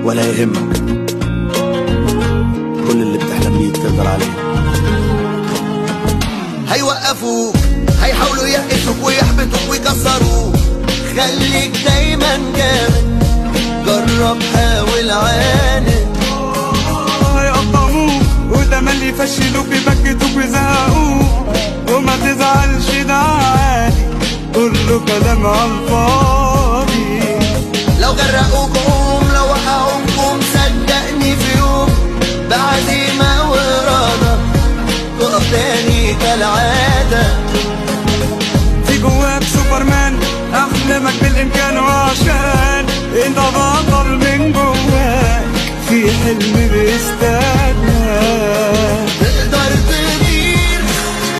ولا يهمك، كل اللي بتحلم بيه تقدر عليه. هيوقفوك، هيحاولوا يقسوك ويحبطوك ويكسروك، خليك دايما جامد، جرب حاول عاند. هيقطعوك وتملي يفشلوك يبكتوك ويزهقوك، وما تزعلش ده عادي، كله كلام عالفاضي. لو غرقوك قوم، لو وقعوك قوم، صدقني في يوم بعزيمة وإرادة تقف تاني كالعادة. في جواك سوبرمان، أحلامك بالإمكان، وعشان انت بطل من جواك في حلم بيستناك.